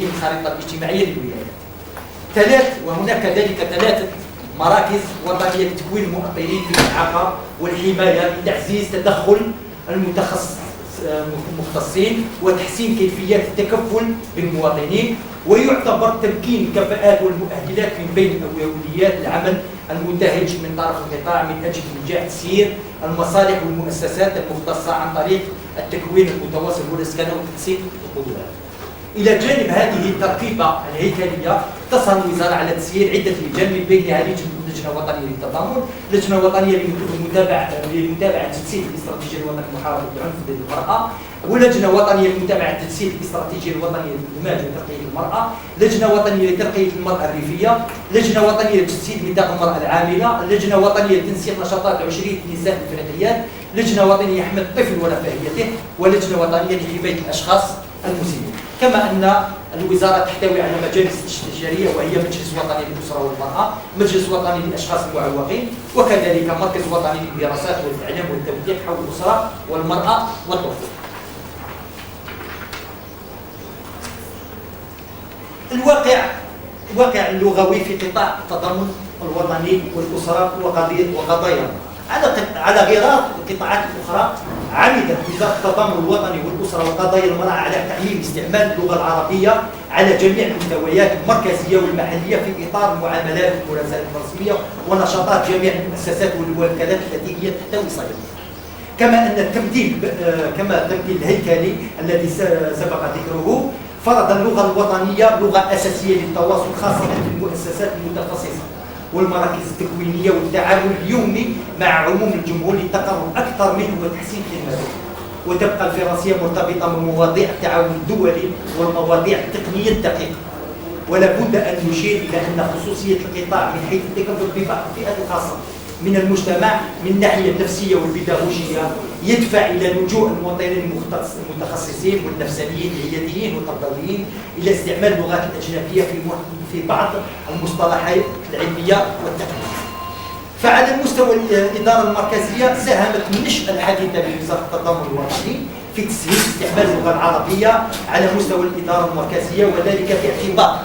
تدوين الخريطة الاجتماعية للولايات. وهناك كذلك 3 مراكز وطنية لتكوين المؤطرين في الإعاقة والحماية لتعزيز تدخل المختصين وتحسين كيفية التكفل بالمواطنين. ويعتبر تمكين الكفاءات والمؤهلات من بين أولويات العمل المنتهج من طرف القطاع من أجل إنجاح تسيير المصالح والمؤسسات المختصة عن طريق التكوين المتواصل والإسكان وتحسين القدرات. إلى جانب هذه التركيبة الهيكلية تسهر الوزارة على تسيير عدة لجان من بينها لجنة وطنية للتضامن، لجنة وطنية لمتابعة تجسيد الاستراتيجية الوطنية لمحاربة العنف ضد المرأة، ولجنة وطنية لمتابعة تجسيد الاستراتيجية الوطنية للإنتاج وترقية المرأة، لجنة وطنية لترقية المرأة الريفية، لجنة وطنية لتجسيد نطاق المرأة العاملة، لجنة وطنية لتنسيق نشاطات عشرية النساء الإفريقيات، لجنة وطنية لحماية الطفل ورفاهيته، ولجنة وطنية لحماية الأشخاص المسنين. كما أن الوزارة تحتوي على مجالس استشارية وهي مجلس وطني للأسرة والمرأة، مجلس وطني للأشخاص المعوقين، وكذلك مركز وطني للدراسات والإعلام والتوثيق حول الأسرة والمرأة والطفل. الواقع اللغوي في قطاع التضامن الوطني والأسرة وقضايا على غرار القطاعات الأخرى. عمدت وزارة التضامن الوطني والأسرة وقضايا المرأة على تعليم استعمال اللغة العربية على جميع المستويات المركزية والمحلية في إطار المعاملات والمراسلات الرسمية ونشاطات جميع المؤسسات والوكالات التي هي تحتوي صيغة. كما أن التمثيل الهيكلي الذي سبق ذكره فرض اللغة الوطنية لغة أساسية للتواصل خاصة في المؤسسات المتخصصة والمراكز التكوينية والتعامل اليومي مع عموم الجمهور للتقرب أكثر منه وتحسين خدمته. وتبقى الفرنسية مرتبطة بمواضيع التعاون الدولي والمواضيع التقنية الدقيقة. ولا بد أن نشير إلى أن خصوصية القطاع من حيث التكفل ببعض الفئات الخاصة من المجتمع من الناحية النفسية والبيداغوجية يدفع إلى لجوء المواطنين المتخصصين والنفسانيين العياديين والتربويين إلى استعمال اللغات الأجنبية في بعض المصطلحات العلمية والتقنية. فعلى المستوى الإدارة المركزية ساهمت النشأة الحديثة لوزارة التضامن الوطني في تسهيل استعمال اللغة العربية على مستوى الإدارة المركزية، وذلك باعتبار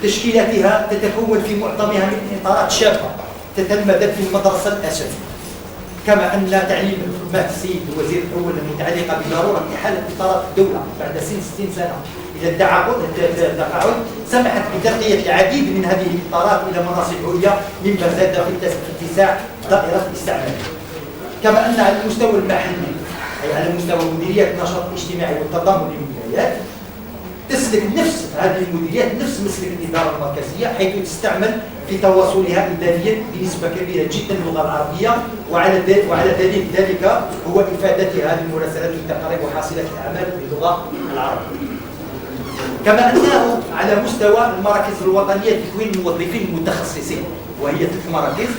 تشكيلاتها تتكون في معظمها من إطارات شابة تتلمذت في المدرسة الأساسية. كما أن تعليم مات السيد الوزير الأول المتعلقة بضرورة إحالة إطارات الدولة بعد 60 سنة إلى التقاعد سمحت بترقية العديد من هذه الإطارات إلى مناصب عليا مما زاد في اتساع دائرة الاستعمال. كما أن على المستوى المحلي أي على مستوى مديريات النشاط الاجتماعي والتضامن للولايات تسلك نفس هذه المديريات نفس مسلك الإدارة المركزية، حيث تستعمل في تواصلها إداريا بنسبة كبيرة جدا اللغة العربية، وعلى دليل ذلك هو إفادتها للمراسلات والتقارير وحاصلات الأعمال باللغة العربية. كما أنه على مستوى المراكز الوطنية لتكوين الموظفين المتخصصين وهي 3 مراكز،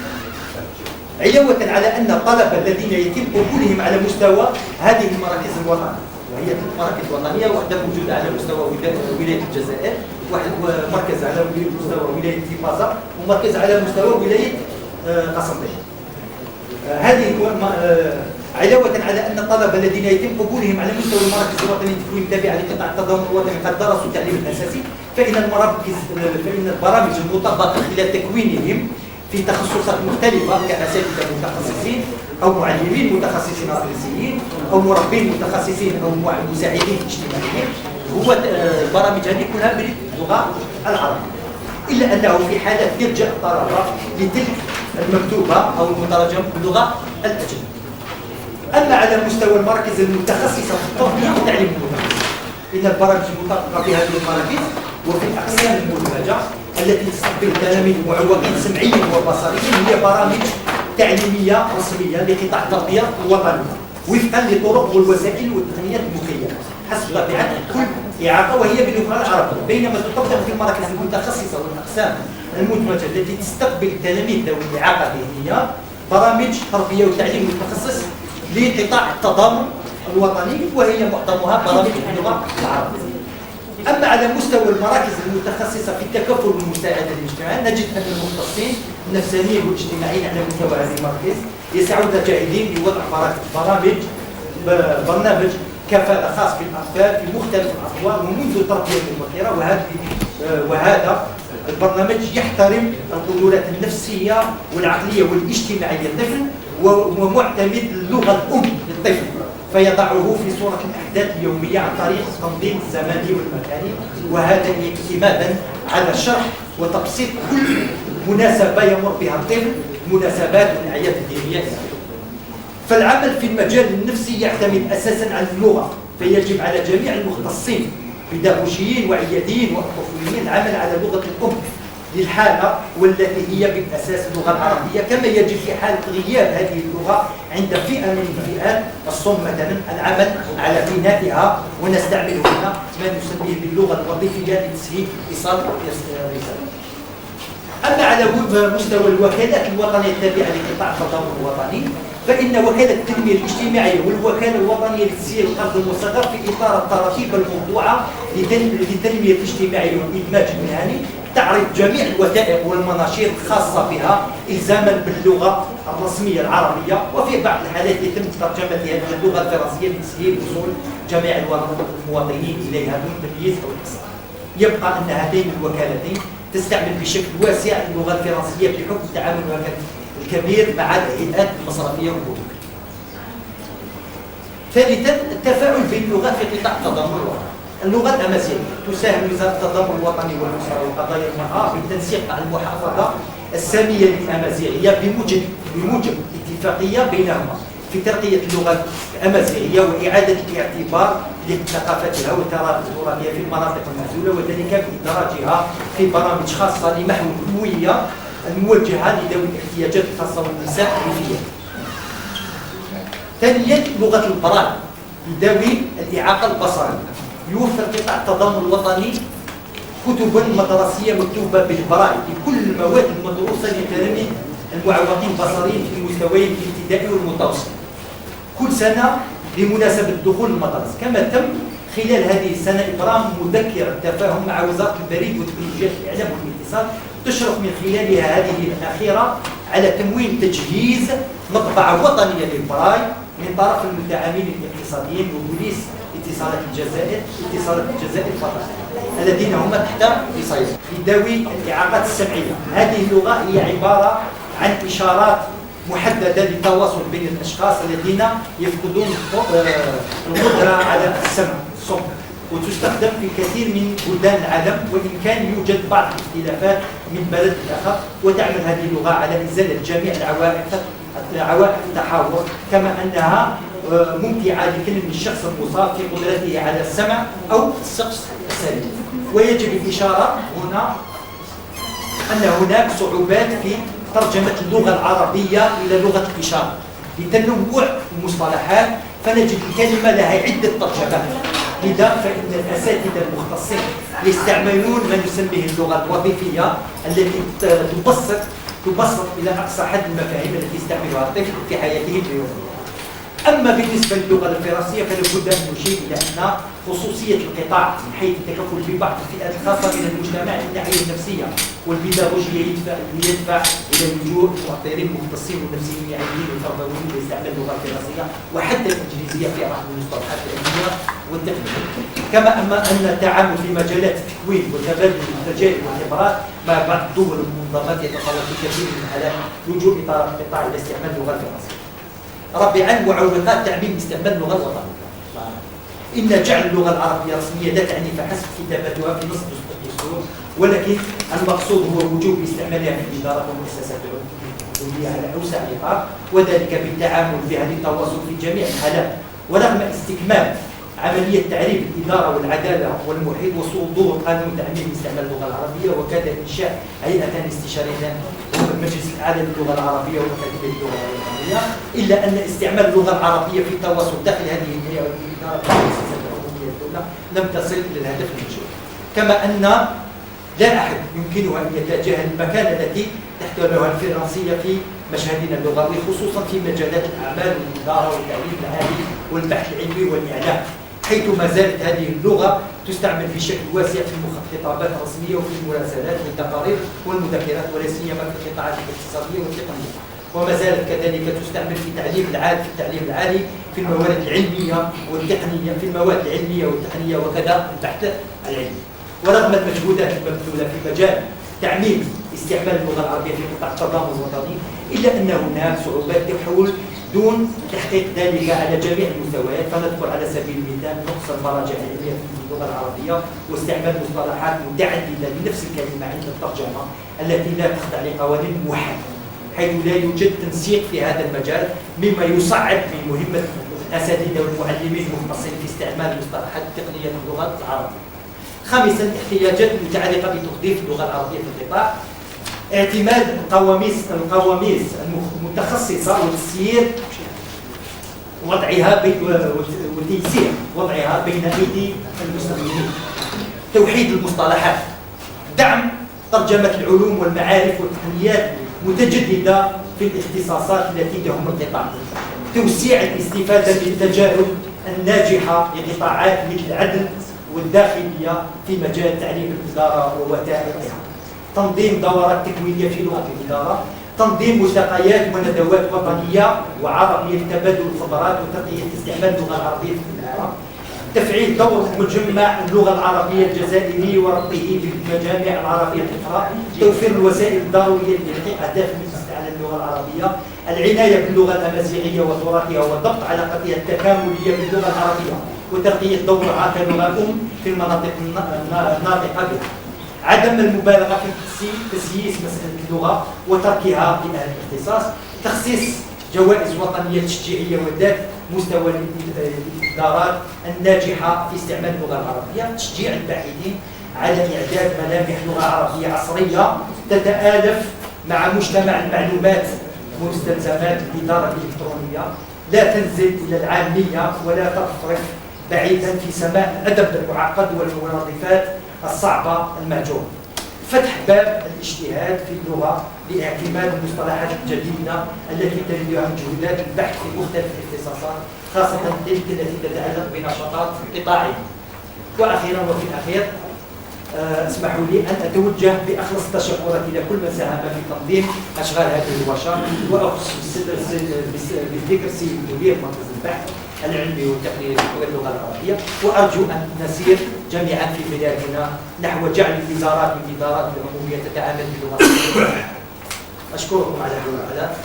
علاوة على أن الطلبة الذين يتم قبولهم على مستوى هذه المراكز الوطنية وهي 3 مراكز وطنية، واحدة موجودة على مستوى ولاية الجزائر، ومركز على مستوى ولاية تيفازا، ومركز على مستوى ولاية قسنطينة. هذه علاوة على أن الطلبة الذين يتم قبولهم على مستوى المراكز الوطنية التكوين التابعة لقطاع التضامن الوطني قد درسوا التعليم الأساسي، فإن البرامج المطبقة خلال تكوينهم في تخصصات مختلفة كأساتذة متخصصين أو معلمين متخصصين رئيسيين أو مربين متخصصين أو مساعدين اجتماعيين، هو البرامج هذه كلها باللغة العربية، إلا أنه في حالة يلجأ الطلبة لتلك المكتوبة أو المترجم باللغة الأجنبية. أما على مستوى المراكز المتخصصة في التربية والتعليم المتخصص، إن البرامج المطبقة في هذه المراكز وفي الأقسام المدمجة التي تستقبل التلاميذ المعوقين سمعيا وبصريا هي برامج تعليمية رسمية لقطاع التربية الوطنية وفقا للطرق والوسائل والتقنيات المكيفة حسب طبيعة كل إعاقة وهي باللغة العربية، بينما تطبق في المراكز المتخصصة والأقسام المدمجة التي تستقبل التلاميذ ذوي الإعاقة الذهنية برامج تربية وتعليم متخصص لقطاع التضامن الوطني وهي معظمها برامج باللغة العربية. أما على مستوى المراكز المتخصصة في التكفل والمساعدة للمجتمع نجد أن المختصين النفسانيين والاجتماعيين على مستوى هذه المراكز يسعون جاهدين لوضع برنامج كفالة خاص بالأطفال في مختلف الأطوار ومنذ التربية المبكرة. وهذا البرنامج يحترم القدرات النفسية والعقلية والاجتماعية للطفل، ومعتمد اللغة الأم للطفل، فيضعه في صورة الأحداث اليومية عن طريق التنظيم الزمني والمكاني، وهذا اعتمادا على شرح وتبسيط كل مناسبة يمر بها الطفل، مناسبات والأعياد الدينية. فالعمل في المجال النفسي يعتمد أساسا على اللغة، فيجب على جميع المختصين بيداغوجيين وعياديين وطفوليين العمل على لغة الأم للحالة، والتي هي بالأساس اللغة العربية، كما يجب في حال غياب هذه اللغة عند فئة من الفئات الصم مثلا العمل على بنائها، ونستعمل هنا ما نسميه باللغة الوظيفية لتسهيل إيصال الرسالة. أما على مستوى الوكالات الوطنية التابعة لقطاع التضامن الوطني، فإن وكالة التنمية الاجتماعية والوكالة الوطنية لتسيير القرض المصغر في إطار التراكيب الموضوعة للتنمية الاجتماعية والإدماج المهني تعرض جميع الوثائق والمناشير الخاصة بها إلزاما باللغة الرسمية العربية، وفي بعض الحالات يتم ترجمتها إلى اللغة الفرنسية لتسهيل وصول جميع المواطنين إليها دون تمييز أو إقصاء. يبقى أن هاتين الوكالتين تستعمل بشكل واسع اللغة الفرنسية بحكم تعاملها الكبير مع الهيئات المصرفية والبنوك. ثالثا، التفاعل بين اللغات في قطاع التضامن الوطني. اللغة الأمازيغية تساهم وزارة التضامن الوطني والأسرة وقضايا المرأة بالتنسيق مع المحافظة السامية للأمازيغية بموجب اتفاقية بينهما في ترقية اللغة الأمازيغية وإعادة الاعتبار لثقافتها وتراثها في المناطق المعزولة، وذلك بإدراجها في برامج خاصة لمحو الهوية الموجهة لذوي الاحتياجات الخاصة والنساء الريفية. ثانيا، لغة البراille لذوي الإعاقة البصرية. يوفر قطاع التضامن الوطني كتبا مدرسية مكتوبة بالبراille لكل المواد المدروسة لتلاميذ المعوقين بصريا في المستويين الابتدائي والمتوسط كل سنة بمناسبة دخول المدرسة. كما تم خلال هذه السنة إبرام مذكرة تفاهم مع وزارة البريد وتكنولوجيا الإعلام والاتصال، تشرف من خلالها هذه الأخيرة على تمويل تجهيز مطبعة وطنية للبراille من طرف المتعاملين الاقتصاديين وبوليس اتصالات الجزائر فقط الذين هم تحت وصاية لذوي الإعاقات السمعية. هذه اللغة هي عبارة عن إشارات محددة للتواصل بين الأشخاص الذين يفقدون القدرة على السمع الصم، وتستخدم في كثير من بلدان العالم، وإن كان يوجد بعض الاختلافات من بلد لآخر. وتعمل هذه اللغة على إزالة جميع عوائق التحاور، كما أنها ممتعة لكل الشخص المصاب في قدرته على السمع أو الشخص السليم. ويجب الإشارة هنا أن هناك صعوبات في ترجمة اللغة العربية إلى لغة الإشارة لتنوع المصطلحات، فنجد الكلمة لها عدة ترجمات. لذا فإن الأساتذة المختصين يستعملون ما نسميه اللغة الوظيفية التي تبسط إلى أقصى حد المفاهيم التي يستعملها الطفل في حياته اليومية. أما بالنسبة للغة الفرنسية فلابد أن نشير إلى أن خصوصية القطاع من حيث التكفل ببعض الفئات الخاصة من المجتمع من الناحية النفسية والبيداغوجية يدفع إلى لجوء المؤطرين المختصين والنفسيين العلميين والتربويين ليستعمل اللغة الفرنسية وحتى الإنجليزية في بعض المصطلحات العلمية والتقنية. كما أن التعامل في مجالات التكوين وتبادل التجارب والخبرات مع بعض الدول والمنظمات يتطلب في كثير من الحالات لجوء القطاع إلى استعمال اللغة الفرنسية. رابعا، معوقات تعميم استعمال اللغة الوطنية. إن جعل اللغة العربية رسمية لا تعني فحسب كتابتها في نص الدستور، ولكن المقصود هو وجوب استعمالها في الإدارة والمؤسسات الحكومية على أوسع إطار، وذلك بالتعامل بها للتواصل في جميع الحالات. ورغم استكمال عملية تعريف الإدارة والعدالة والمحيط وصدور قانون تعميم استعمال اللغة العربية، وكذا إنشاء هيئتان استشاريتان المجلس الأعلى للغة العربية والأكاديمية للغة العربية، إلا أن استعمال اللغة العربية في التواصل داخل هذه الهيئة والإدارة والمؤسسات الحكومية للدولة لم تصل إلى الهدف المنشود. كما أن لا أحد يمكنه أن يتجاهل المكانة التي تحتملها الفرنسية في مشهدنا اللغوي، خصوصا في مجالات الأعمال والإدارة والتعليم العالي والبحث العلمي والإعلام، حيث ما زالت هذه اللغة تستعمل بشكل واسع في الخطابات الرسمية وفي المراسلات والتقارير والمذكرات، ولا سيما في القطاعات الاقتصادية والتقنية. وما زالت كذلك تستعمل في التعليم العالي في المواد العلمية والتقنية، في المواد العلمية والتقنية وكذا البحث العلمي. ورغم المجهودات المبذولة في مجال تعميم استعمال اللغة العربية في قطاع التضامن الوطني، إلا أن هناك صعوبات تحول دون تحقيق ذلك على جميع المستويات. فنذكر على سبيل المثال نقص المراجع العلمية في اللغة العربية، واستعمال مصطلحات متعددة لنفس الكلمة عند الترجمة التي لا تخضع لقوانين موحدة، حيث لا يوجد تنسيق في هذا المجال، مما يصعب من مهمة الأساتذة والمعلمين المختصين في استعمال المصطلحات التقنية في اللغة العربية. خامسا، احتياجات متعلقة بتوظيف اللغة العربية في القطاع، اعتماد القواميس المتخصصة وتسيير وضعها وتيسير وضعها بين أيدي المستخدمين، توحيد المصطلحات، دعم ترجمة العلوم والمعارف والتقنيات متجددة في الاختصاصات التي تهم القطاع، توسيع الاستفادة بالتجارب الناجحة لقطاعات مثل العدل والداخلية في مجال تعليم الإدارة ووسائلها، تنظيم دورات تكوينية في لغة الإدارة، تنظيم ملتقيات وندوات وطنية وعربية لتبادل الخبرات وتقوية استعمال اللغة العربية في الإدارة، تفعيل دور مجمع اللغة العربية الجزائري وربطه بالمجامع العربية الأخرى، توفير الوسائل الضرورية لتحقيق أهداف على اللغة العربية، العناية باللغة الأمازيغية وتراثها والضبط على قضية التكاملية باللغة العربية وترقية دورها كلغة أم في المناطق الناطقة بها، عدم المبالغة في تسييس مسألة اللغة وتركها لأهل الاختصاص، تخصيص جوائز وطنية تشجيعية وذات مستوى الإدارات الناجحة في استعمال اللغة العربية، تشجيع الباحثين على إعداد ملامح لغة عربية عصرية تتآلف مع مجتمع المعلومات ومستلزمات الإدارة الإلكترونية، لا تنزل إلى العامية ولا تفرق بعيدا في سماع الأدب المعقد والمرادفات الصعبة المهجورة، فتح باب الاجتهاد في اللغة لاعتماد المصطلحات الجديدة التي تليها مجهودات البحث في مختلف الاختصاصات، خاصة تلك التي تتعلق بنشاطات قطاعية. وأخيرا وفي الأخير اسمحوا لي أن أتوجه بأخلص التشكرات إلى كل من ساهم في تنظيم أشغال هذه الورشة، وأخص بالذكر سيد مدير مركز البحث العلمي والتقنية باللغة العربية، وأرجو أن نسير جميعا في بلادنا نحو جعل الوزارات والإدارات العمومية تتعامل باللغة العربية. أشكركم على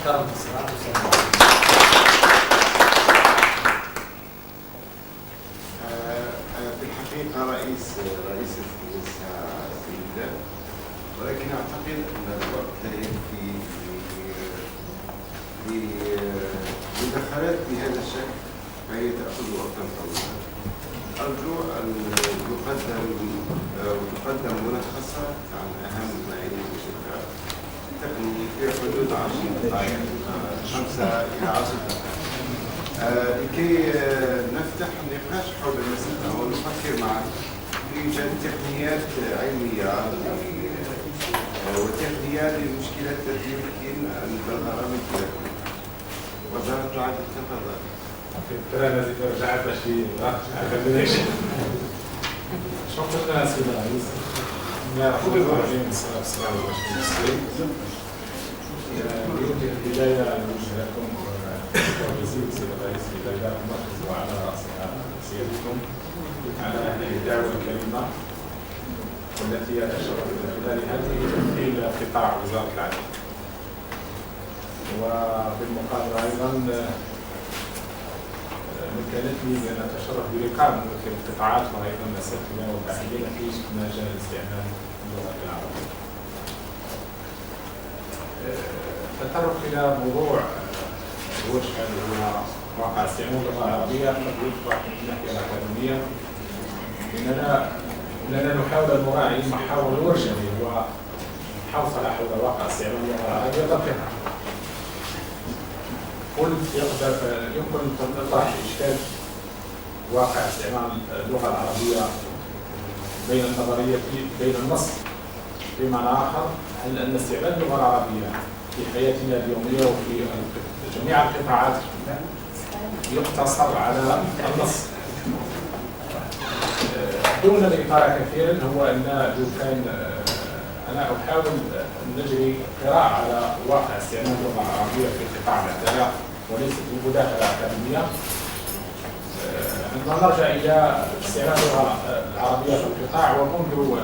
كرم الصلاة والسلام. في الحقيقة رئيس السيدة، ولكن أعتقد أن الوقت لا يكفي لمداخلات بهذا الشكل، فهي تأخذ وقتا طويلا. أرجو أن تقدم ملخصات عن أهم ما يجب الشركات التقنية في حدود 10 دقائق، 5 إلى 10 دقائق، لكي نفتح النقاش حول المسألة ونفكر معا في إيجاد تقنيات علمية وتقنيات للمشكلات التي يمكن أن تظهر من خلالها. وزارة العدل تفضل. الكلام الذي رجعت شيء شكرا سيدي الرئيس. بسم الله الرحمن الرحيم، والصلاة والسلام على رسول الله. في البداية نوجه لكم وجزيل سيدي الرئيس لإدارة المركز وعلى رأسها سيادتكم على هذه الدعوة الكريمة والتي أتشرف من خلالها إلى قطاع وزارة العدل. وبالمقابل أيضا مكانتني بأن أتشرف بلقاء ممثل القطاعات وأيضا أساتذة وباحثين في مجال استعمال اللغة العربية. التطرق إلى موضوع الورشة اللي هو واقع استعمال اللغة العربية قد يطرح من الناحية الأكاديمية، إننا نحاول أن نراعي محاور الورشة اللي هو حوصلة حول واقع استعمال اللغة العربية ضبطها. يمكن أن نطرح إشكال واقع استعمال اللغة العربية بين النظرية بين النص. بمعنى آخر، هل أن استعمال اللغة العربية في حياتنا اليومية وفي جميع القطاعات يقتصر على النص دون الإطالة كثيرا، هو أن لو كان أنا أحاول أن نجري قراءة على واقع استعمال اللغة العربية في قطاع العدالة وليست بمداخلة أكاديمية. عندما نرجع إلى استعمال اللغة العربية في القطاع ومنذ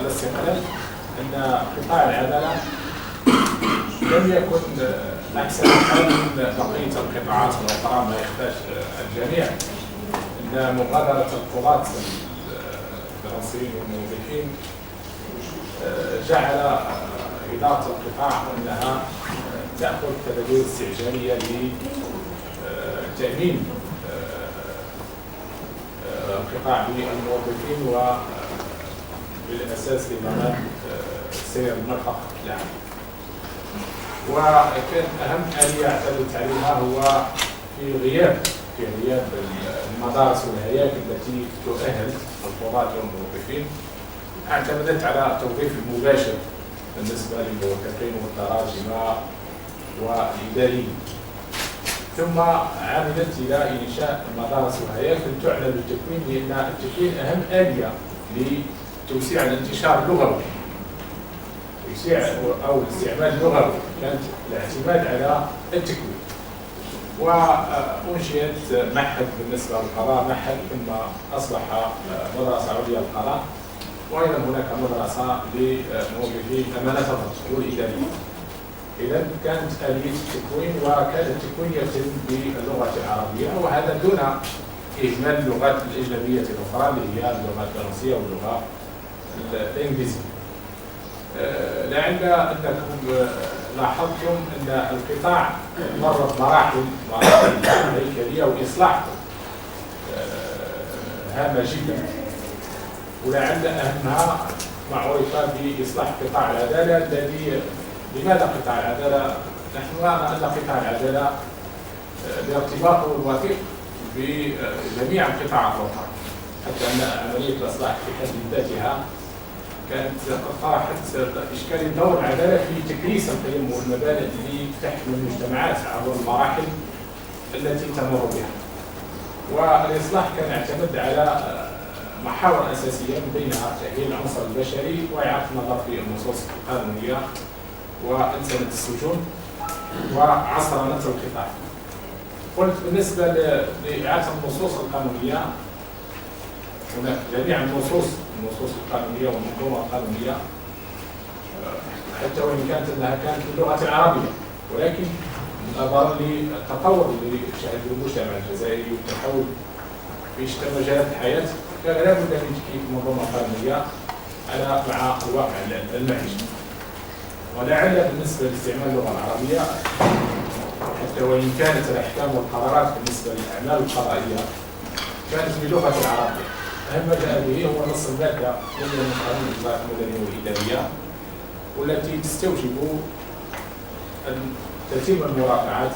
الاستقلال أن قطاع العدالة لم يكن أحسن حال من بقية القطاعات الأخرى، ما يحتاج الجميع أن مغادرة القضاة الفرنسيين والموظفين جعل إدارة القطاع أنها تأخذ تدابير استعجالية لتأمين القطاع بالموظفين وبالأساس لضمان سير المرفق العام. وكان أهم آلية اعتمدت عليها هو في غياب المدارس والهياكل التي تؤهل القضاة والموظفين، اعتمدت على التوظيف المباشر بالنسبة للموظفين والتراجمة والإداريين، ثم عملت إلى إنشاء مدارس وهياكل تعلن بالتكوين، لأن التكوين أهم آلية لتوسيع الانتشار اللغوي، توسيع أو الاستعمال اللغوي، كانت الاعتماد على التكوين. وأنشئت معهد بالنسبة للقضاء، معهد ثم أصبح مدرسة عليا للقضاء، وأيضا هناك مدرسة لموظفي أمانة الضبط والإداريين. إذا كانت آلية التكوين، وكان التكوين يتم باللغة العربية، وهذا دون إهمال اللغات الأجنبية الأخرى اللي هي اللغة الفرنسية واللغة الإنجليزية. لعل أنكم لاحظتم أن القطاع مر بمراحل هيكلية وإصلاح هامة جدا، ولعل أهمها معروفة بإصلاح قطاع العدالة الذي. لماذا قطاع العدالة؟ نحن نرى أن قطاع العدالة بارتباطه الوثيق بجميع القطاعات الأخرى، حتى أن عملية الإصلاح في حد ذاتها كانت قد طرحت إشكال دور العدالة في تكريس القيم والمبادئ التي تحكم المجتمعات عبر المراحل التي تمر بها. والإصلاح كان يعتمد على محاور أساسية من بينها تأهيل العنصر البشري وإعادة النظر في النصوص القانونية وإنسانة السجون وعصرنة القطاع. قلت بالنسبة لإعادة النصوص القانونية، هناك جميع النصوص القانونية والمنظومة القانونية، حتى وإن كانت أنها كانت باللغة العربية، ولكن نظرا للتطور اللي شهده المجتمع الجزائري والتحول في شتى مجالات الحياة، كان لا بد من تكييف المنظومة القانونية مع الواقع المعيشي. ولعل بالنسبة لاستعمال اللغة العربية، حتى وإن كانت الأحكام والقرارات بالنسبة للأعمال القضائية كانت باللغة العربية، أهم ما جاء به هو نص المادة من قانون الإجراءات المدنية والإدارية، والتي تستوجب أن تتم المراجعات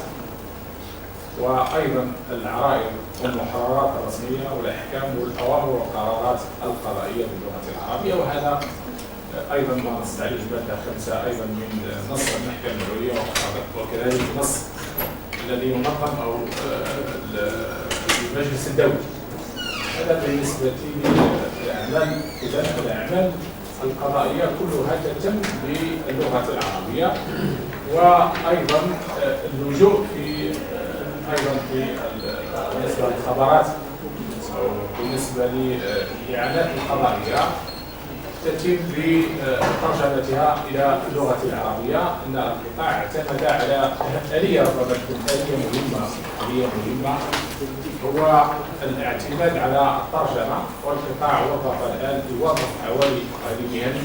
وأيضا العرائض والمحررات الرسمية والأحكام والأوامر والقرارات القضائية باللغة العربية. وهذا أيضا ما نص عليه المادة 5 أيضا من نص المحكمة العليا، وكذلك نص الذي ينظم أو المجلس الدولي. هذا بالنسبة للأعمال. إذا الأعمال القضائية كلها تتم باللغة العربية، وأيضا اللجوء في بالنسبة للخبرات أو بالنسبة للإعلانات القضائية تتم بترجمتها إلى اللغة العربية. أن القطاع اعتمد على آلية ربما تكون آلية مهمة هو الاعتماد على الترجمة، والقطاع يوظف حوالي مهن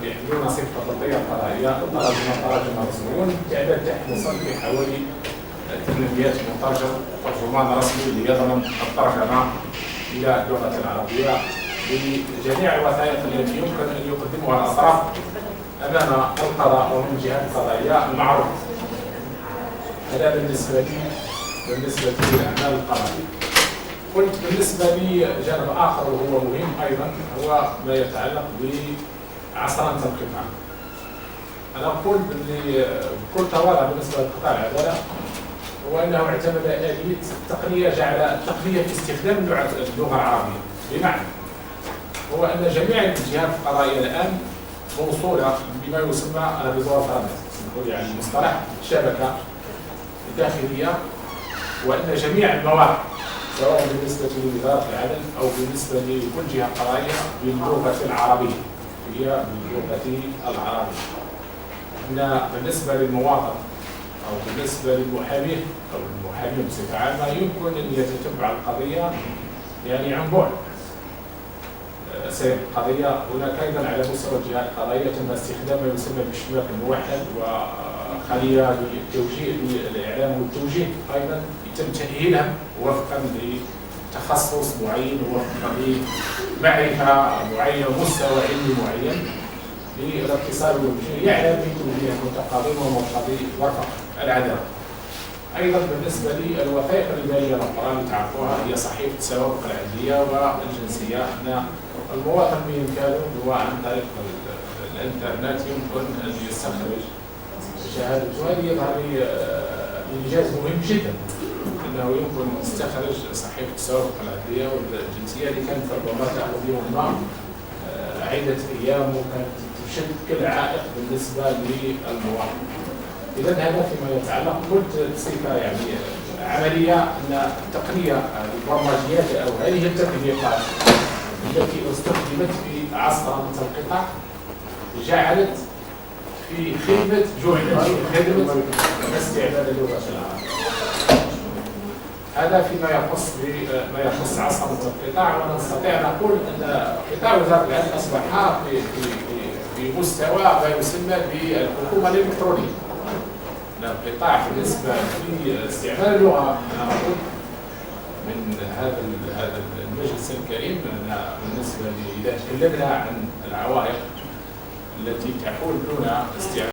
يحملون صفة التطبيق القضائية، التراجمة رسميون، تعداد تحت في حوالي 800 ترجمان رسمي ليضمن الترجمة إلى اللغة العربية بجميع الوثائق التي يمكن أن يقدمها الأطراف أمام القضاء ومن الجهات القضائية المعروفة. هذا بالنسبة للأعمال القضائية. قلت بالنسبة لجانب آخر وهو مهم أيضا، هو ما يتعلق بعصرنة القطاع. أنا أقول بكل تواضع بالنسبة لقطاع العدالة هو أنه اعتمد آلية التقنية، جعل التقنية في استخدام اللغة العربية. بمعنى هو أن جميع الجهات القضائية الآن موصولة بما يسمى الريزورت يعني مصطلح شبكة داخلية، وأن جميع المواقع سواء بالنسبة لوزارة العدل أو بالنسبة لكل جهة قضائية باللغة العربية هي باللغة العربية. إن بالنسبة للمواطن أو بالنسبة للمحامي أو المحامي بصفة عامة يمكن أن يتتبع القضية يعني عن بعد. سير القضية هناك أيضا على مستوى الجهات القضائية تم استخدام ما يسمى بالاشتباك الموحد وخلية للتوجيه للإعلام والتوجيه أيضا يتم تأهيلها وفقا لتخصص معين وفقا لمعرفة معينة ومستوى علمي معين للاتصال والوجيه يعلم بتوجيه المتقاضين ومقتضي وفق العدالة. أيضا بالنسبة للوثائق الإدارية الأخرى اللي تعرفوها هي صحيفة السوابق العدلية والجنسية، أن المواطن بإمكانه هو عن طريق الإنترنت يمكن أن يستخرج شهادته. هذه يظهر لي إنجاز مهم جدا، أنه يمكن أن يستخرج صحيفة السوابق العدلية والجنسية اللي كانت ربما تأخذ يوم عدة أيام وكانت تشكل عائق بالنسبة للمواطن. إذا هذا فيما يتعلق قلت بصفة يعني عملية أن التقنية البرمجيات أو هذه التقنيات التي استخدمت في عصر القطاع جعلت في خدمة خدمة استعمال اللغة العربية. هذا فيما يخص عصر القطاع، ونستطيع نقول أن قطاع وزارة العدل أصبح في مستوى ما يسمى بالحكومة الإلكترونية. القطاع بالنسبة لاستعمال اللغة أنا أقول من هذا المجلس الكريم بالنسبة إذا تكلمنا عن العوائق التي تحول دون استعمال